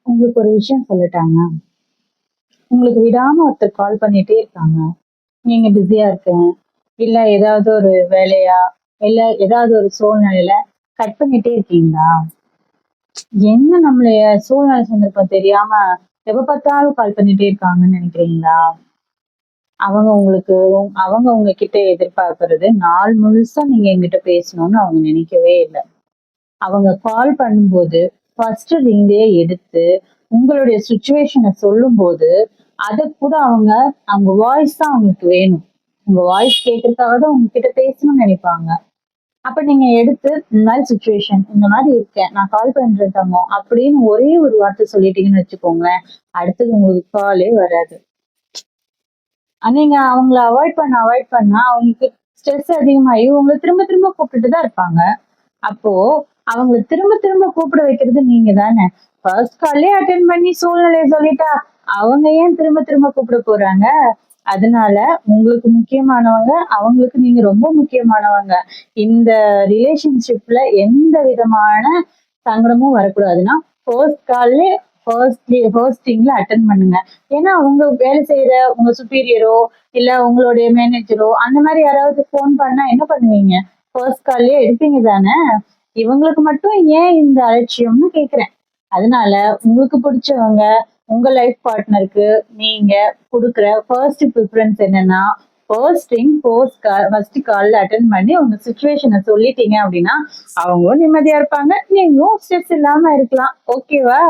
உங்களுக்கு ஒரு விஷயம் சொல்லட்டாங்க. உங்களுக்கு விடாம ஒருத்தர் கால் பண்ணிட்டே இருக்காங்க. நீங்க பிஸியா இருக்கேன், இல்ல ஏதாவது ஒரு வேலையா, இல்ல ஏதாவது ஒரு சூழ்நிலையில கட் பண்ணிட்டே இருக்கீங்களா? என்ன நம்மளைய சூழ்நிலை சந்தர்ப்பம் தெரியாம எப்ப பார்த்தாலும் கால் பண்ணிட்டே இருக்காங்கன்னு நினைக்கிறீங்களா? அவங்க உங்களுக்கு அவங்க உங்ககிட்ட எதிர்பார்க்கிறது நாள் முழுசா நீங்க என்கிட்ட பேசணும்னு அவங்க நினைக்கவே இல்ல. அவங்க கால் பண்ணும்போது ஃபர்ஸ்ட் ரிங்கே எடுத்து உங்களுடைய சிச்சுவேஷனை சொல்லும்போது அத கூட அவங்க அவங்க வாய்ஸ் தான் அவங்களுக்கு வேணும். உங்க வாய்ஸ் கேட்கறதுக்காக தான் உங்ககிட்ட பேசணும்னு நினைப்பாங்க. அப்ப நீங்க எடுத்து இந்த மாதிரி சுச்சுவேஷன் இந்த மாதிரி இருக்கேன் நான் கால் பண்றேன் தங்கம் அப்படின்னு ஒரே ஒரு வார்த்தை சொல்லிட்டீங்கன்னு வச்சுக்கோங்களேன். அடுத்தது உங்களுக்கு காலே வராது. நீங்க அவங்கள அவாய்ட் பண்ணா அவங்களுக்கு ஸ்ட்ரெஸ் அதிகமாகி உங்களை திரும்ப திரும்ப கூப்பிட்டுட்டு தான் இருப்பாங்க. அப்போ அவங்கள திரும்ப திரும்ப கூப்பிட வைக்கிறது நீங்க தானே. ஃபர்ஸ்ட் கால்லே அட்டென்ட் பண்ணி சூழ்நிலையை சொல்லிட்டா அவங்க ஏன் திரும்ப திரும்ப கூப்பிட போறாங்க? அதனால உங்களுக்கு முக்கியமானவங்க, அவங்களுக்கு நீங்க ரொம்ப முக்கியமானவங்க. இந்த ரிலேஷன்ஷிப்ல எந்த விதமான சங்கடமும் வரக்கூடாதுன்னா ஃபர்ஸ்ட் கால்லே ஃபர்ஸ்டிங்ல அட்டன் பண்ணுங்க. ஏன்னா உங்க வேலை செய்யற உங்க சுப்பீரியரோ இல்ல உங்களுடைய மேனேஜரோ அந்த மாதிரி யாராவது ஃபோன் பண்ணா என்ன பண்ணுவீங்க? ஃபர்ஸ்ட் கால்லயே எடுப்பீங்க தானே. இவங்களுக்கு மட்டும் ஏன் இந்த அலட்சியம்னு கேக்குறேன். அதனால உங்களுக்கு பிடிச்சவங்க உங்க லைஃப் பார்ட்னருக்கு நீங்க கொடுக்குற ஃபர்ஸ்ட் ப்ரிஃபரன்ஸ் என்னன்னா ஃபர்ஸ்ட் கால்ல அட்டன் பண்ணி உங்க சுச்சுவேஷனை சொல்லிட்டீங்க அப்படின்னா அவங்களும் நிம்மதியா இருப்பாங்க, நீங்களும் ஸ்ட்ரெஸ் இல்லாம இருக்கலாம். ஓகேவா?